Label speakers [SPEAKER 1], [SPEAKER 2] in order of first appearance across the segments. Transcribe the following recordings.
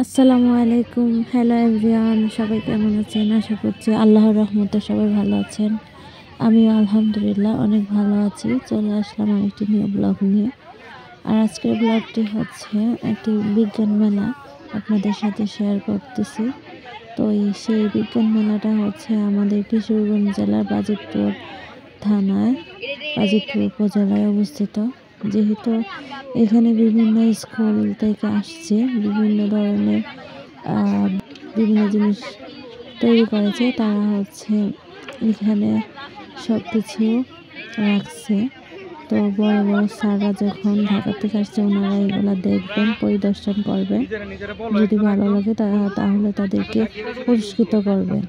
[SPEAKER 1] আসসালামু আলাইকুম। Hello everyone, সবাই কেমন আছেন? আশা করছি আল্লাহর রহমতে সবাই ভালো আছেন। আমিও আলহামদুলিল্লাহ অনেক ভালো আছি। চলে আসলাম আরেকটি নিউ ব্লগ নিয়ে। আর আজকের ব্লগটি হচ্ছে একটি বিজ্ঞান মেলা আপনাদের সাথে শেয়ার করতেছি। তো সেই বিজ্ঞান মেলাটা হচ্ছে আমাদের কিশোরগঞ্জ জেলার বাজিতপুর থানায়, বাজিতপুর উপজেলায় অবস্থিত। যেহেতু এখানে বিভিন্ন স্কুল থেকে আসছে, বিভিন্ন ধরনের বিভিন্ন জিনিস তৈরি করেছে, তারা হচ্ছে এখানে সব কিছু রাখছে। তো বড় বড় স্যাররা যখন ঢাকা থেকে আসছে, ওনারা এগুলো দেখবেন, পরিদর্শন করবেন। যদি ভালো লাগে তাহলে তাদেরকে পুরস্কৃত করবেন।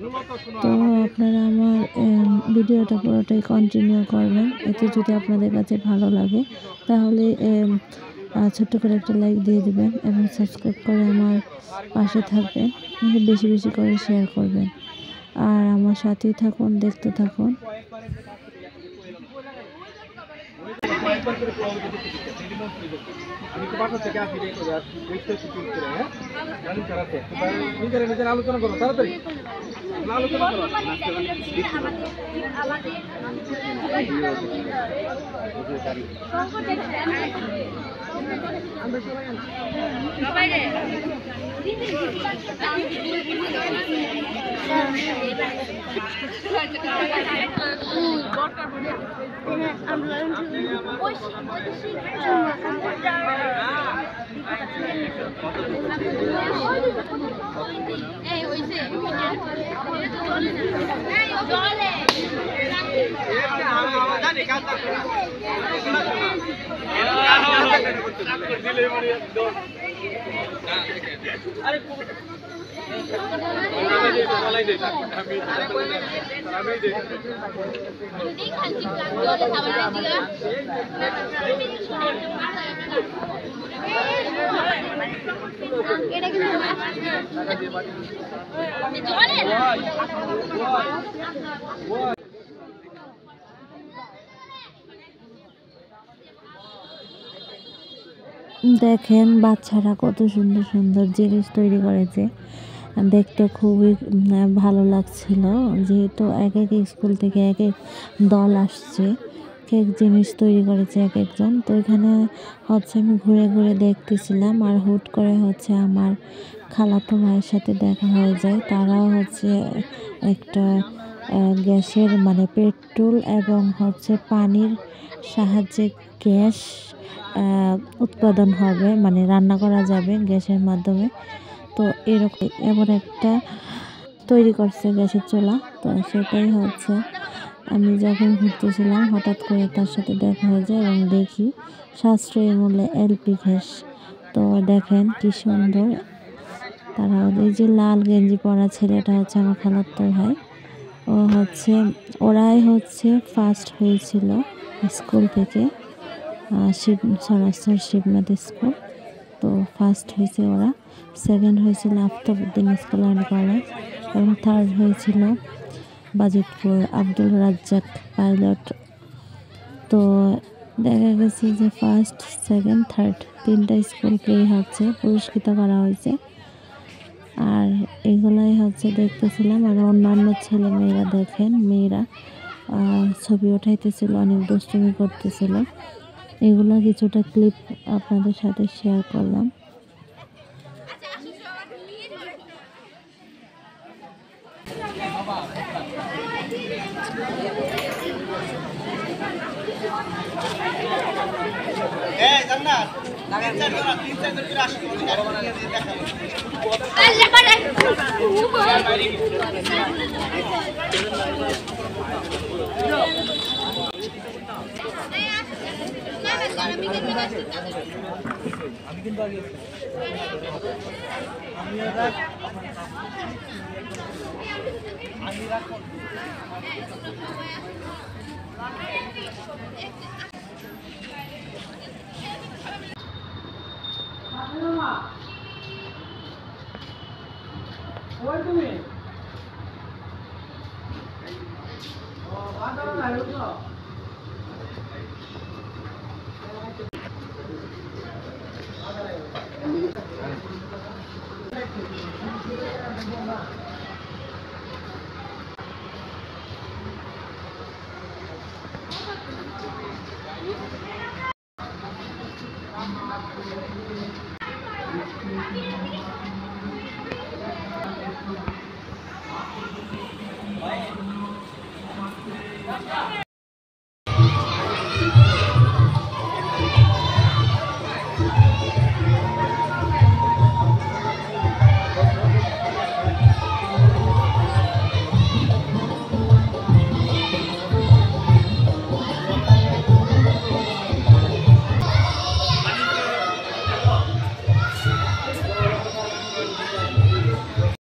[SPEAKER 1] তো আপনারা আমার ভিডিওটা পুরোটাই কন্টিনিউ করবেন। এতে যদি আপনাদের কাছে ভালো লাগে তাহলে ছোট্ট করে একটা লাইক দিয়ে দিবেন এবং সাবস্ক্রাইব করে আমার পাশে থাকবেন। বেশি বেশি করে শেয়ার করবেন আর আমার সাথেই থাকুন, দেখতে থাকুন।
[SPEAKER 2] আলোচনা করো তাড়াতাড়ি আলোচনা করো সবাই রে
[SPEAKER 1] দেখেন বাচ্চারা কত সুন্দর সুন্দর জিনিস তৈরি করেছে, দেখতে খুবই ভালো লাগছিল। যেহেতু এক এক স্কুল থেকে এক এক দল আসছে, এক জিনিস তৈরি করেছে এক একজন। তো এখানে হচ্ছে আমি ঘুরে ঘুরে দেখতেছিলাম, আর হুট করে হচ্ছে আমার খালাতো ভাইয়ের সাথে দেখা হয়ে যায়। তারাও হচ্ছে একটা গ্যাসের মানে পেট্রোল এবং হচ্ছে পানির সাহায্যে গ্যাস উৎপাদন হবে, মানে রান্না করা যাবে গ্যাসের মাধ্যমে। তো এরকম এমন একটা তৈরি করছে গ্যাসের চুলা। তো সেটাই হচ্ছে আমি যখন ঘুরতেছিলাম হঠাৎ করে তার সাথে দেখা হয়ে যায় এবং দেখি সাশ্রয়ী মূল্যে এলপি গ্যাস। তো দেখেন কি সুন্দর। তারা এই যে লাল গেঞ্জি পরা ছেলেটা হচ্ছে আমার খালাতো ভাই। ও হচ্ছে ওরাই হচ্ছে ফার্স্ট হয়েছিল স্কুল থেকে, সরাসরি শিবনাথ স্কুল। তো ফার্স্ট হয়েছে ওরা, সেকেন্ড হয়েছিল আফতাবউদ্দিন স্কুল অ্যান্ড কলেজ এবং থার্ড হয়েছিল বাজিতপুর আব্দুল রাজ্জাক পাইলট। তো দেখা গেছে যে ফার্স্ট, সেকেন্ড, থার্ড তিনটা স্কুলকেই হচ্ছে পুরস্কৃত করা হয়েছে। আর এগুলাই হচ্ছে দেখতেছিলাম। আর অন্যান্য ছেলে মেয়েরা দেখেন, মেয়েরা ছবি উঠাইতেছিল, অনেক দুষ্টুমি করতেছিল। এগুলো কিছুটা ক্লিপ আপনাদের সাথে শেয়ার করলাম।
[SPEAKER 2] আমি কিন্তু আগে আমি রাখো ওই তুমি ও বাজার না হলো